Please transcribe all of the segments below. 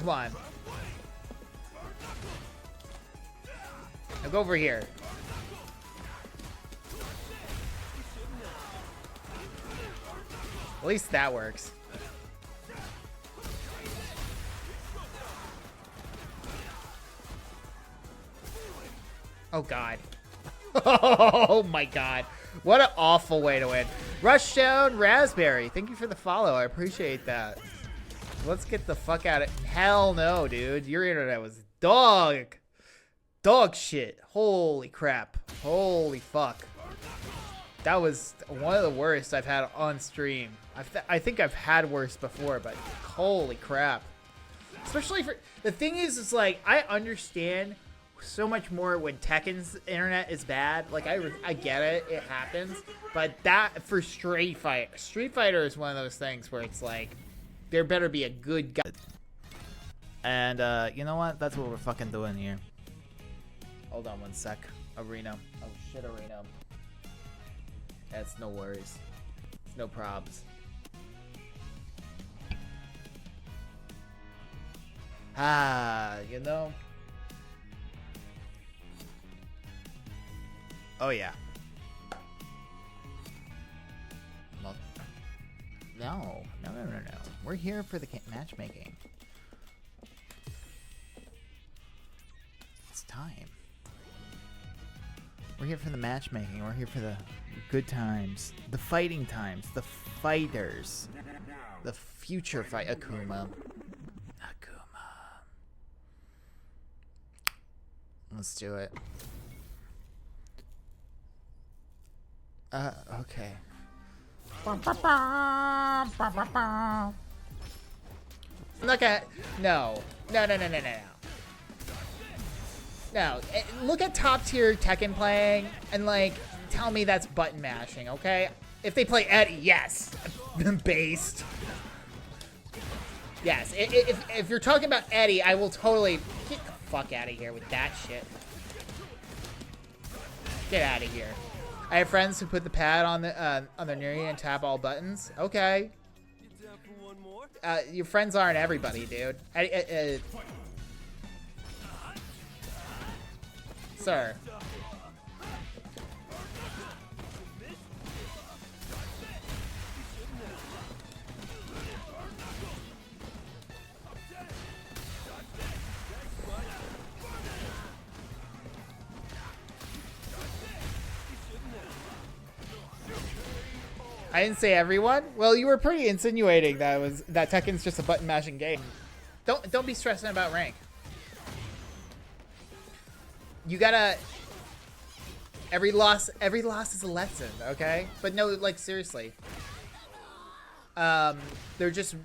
Come on. Now go over here. At least that works. Oh, God. Oh, my God. What an awful way to win. Rushdown Raspberry. Thank you for the follow. I appreciate that. Let's get the fuck out of... Hell no, dude. Your internet was dog shit. Holy crap. Holy fuck. That was one of the worst I've had on stream. I think I've had worse before, but holy crap. Especially for... The thing is like, I understand so much more when Tekken's internet is bad. Like, I get it. It happens. But that, for Street Fighter is one of those things where it's like, there better be a good guy. And, you know what? That's what we're fucking doing here. Hold on one sec. Arena. Oh, shit, Arena. That's no worries. It's no probs. Ah, you know. Oh, yeah. Well, no. We're here for the matchmaking. It's time. We're here for the matchmaking. We're here for the good times. The fighting times. The fighters. The future fight. Akuma. Let's do it. Okay. Look at... No. No. Look at top tier Tekken playing and, like, tell me that's button mashing, okay? If they play Eddie, yes. Based. Yes. If you're talking about Eddie, I will totally... Get the fuck out of here with that shit. Get out of here. I have friends who put the pad on their knee and tap all buttons. Okay. Your friends aren't everybody, dude. Sir. I didn't say everyone. Well, you were pretty insinuating that Tekken's just a button mashing game. Don't be stressing about rank. You gotta... Every loss is a lesson, okay? But no, like, seriously. They're just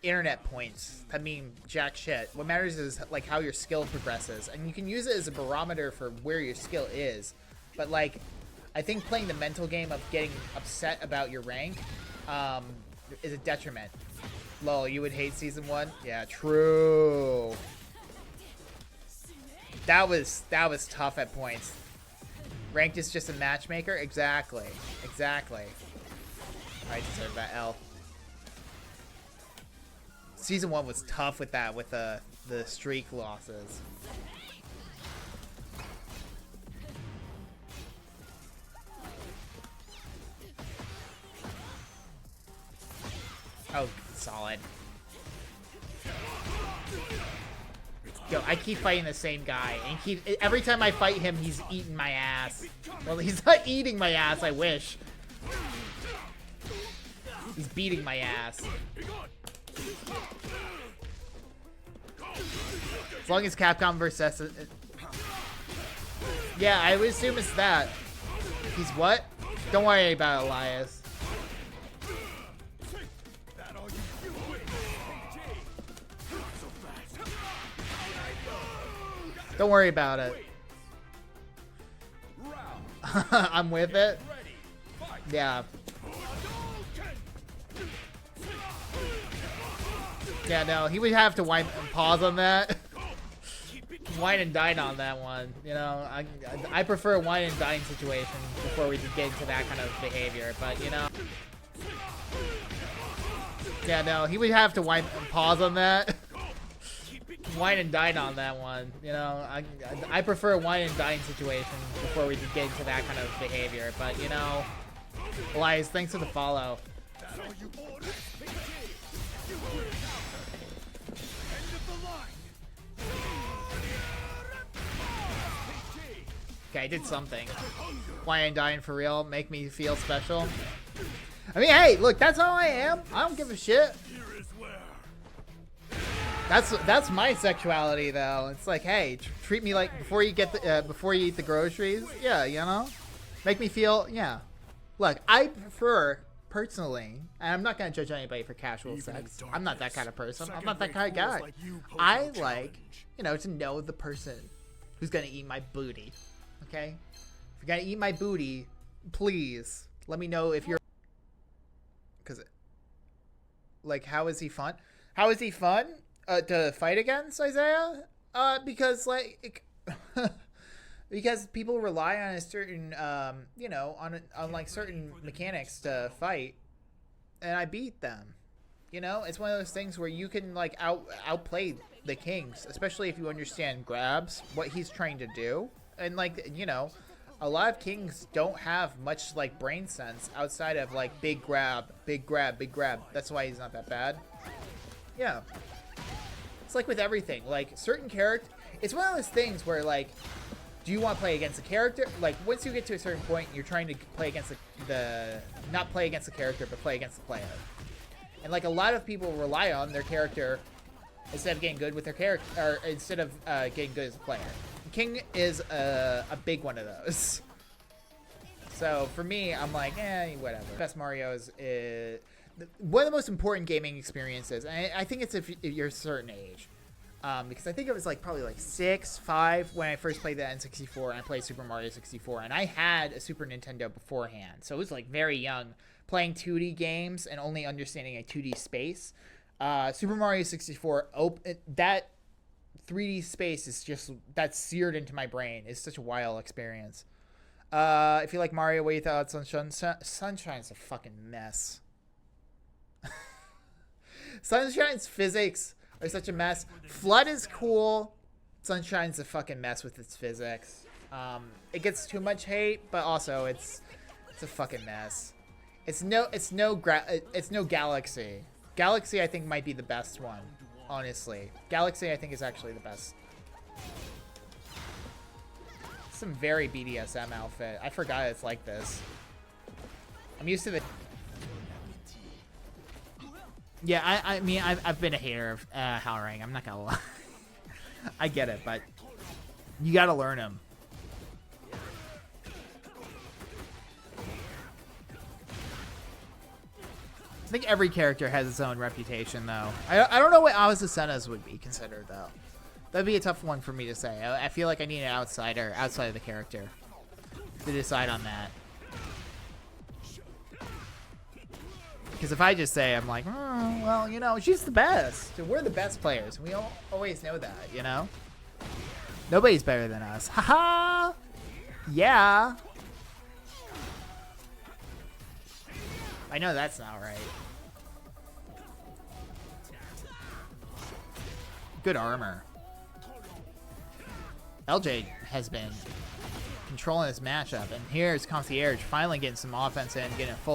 internet points that mean jack shit. What matters is, like, how your skill progresses. And you can use it as a barometer for where your skill is. But, like, I think playing the mental game of getting upset about your rank is a detriment. Lol, you would hate Season 1? Yeah, true. That was tough at points. Ranked is just a matchmaker? Exactly. I deserve that L. Season 1 was tough with that, with the streak losses. Oh, solid. Yo, I keep fighting the same guy, and every time I fight him, he's eating my ass. Well, he's not eating my ass, I wish. He's beating my ass. As long as Capcom versus... Yeah, I would assume it's that. He's what? Don't worry about Elias. Don't worry about it. I'm with it. Yeah. Yeah, no, he would have to pause on that. Wine and dine on that one. You know, I prefer a wine and dine situation before we get into that kind of behavior. But, you know. Yeah, no, he would have to pause on that. wine and dine on that one. You know, I prefer a wine and dine situation before we get into that kind of behavior. But you know, Elias, thanks for the follow. Okay, I did something. Wine and dine for real. Make me feel special. I mean, hey, look, that's how I am. I don't give a shit. That's my sexuality, though. It's like, hey, treat me like before you eat the groceries. Yeah, you know, make me feel. Yeah, look, I prefer personally, and I'm not gonna judge anybody for casual sex. I'm not that kind of person. I'm not that kind of guy. I like, you know, to know the person who's gonna eat my booty. Okay, if you're gonna eat my booty, please let me know if you're. Because, like, how is he fun? How is he fun to fight against, Isaiah? Because, like, because people rely on a certain, you know, on like certain mechanics to fight, and I beat them. You know, it's one of those things where you can like outplay the kings, especially if you understand grabs, what he's trying to do, and like, you know. A lot of kings don't have much like brain sense outside of like big grab, big grab, big grab. That's why he's not that bad. Yeah. It's like with everything. Like certain character, it's one of those things where like, do you want to play against a character? Like once you get to a certain point, you're trying to play against not play against the character, but play against the player. And like a lot of people rely on their character instead of getting good with their character, or instead of getting good as a player. King is a big one of those. So for me, I'm like, whatever. Best Mario is one of the most important gaming experiences. And I think it's if you're a certain age. Because I think it was like probably like 6, 5 when I first played the N64 and I played Super Mario 64. And I had a Super Nintendo beforehand. So it was like very young playing 2D games and only understanding a 2D space. Super Mario 64, that 3D space is just, that's seared into my brain. It's such a wild experience. If you like Mario, what you thought? Sunshine's a fucking mess. Sunshine's physics are such a mess. Flood is cool. Sunshine's a fucking mess with its physics. It gets too much hate, but also it's a fucking mess. It's no Galaxy. Galaxy I think might be the best one. Honestly, Galaxy I think is actually the best. Some very BDSM outfit. I forgot it's like this. I'm used to the. Yeah, I mean I've been a hater of Hallorank. I'm not gonna lie. I get it, but you gotta learn them. I think every character has its own reputation, though. I don't know what Azucena's would be considered, though. That'd be a tough one for me to say. I feel like I need an outsider outside of the character to decide on that. Because if I just say, I'm like, well, you know, she's the best. We're the best players. We always know that, you know? Nobody's better than us. Haha! Yeah! I know that's not right. Good armor. LJ has been controlling this matchup, and here's Concierge finally getting some offense in, getting a full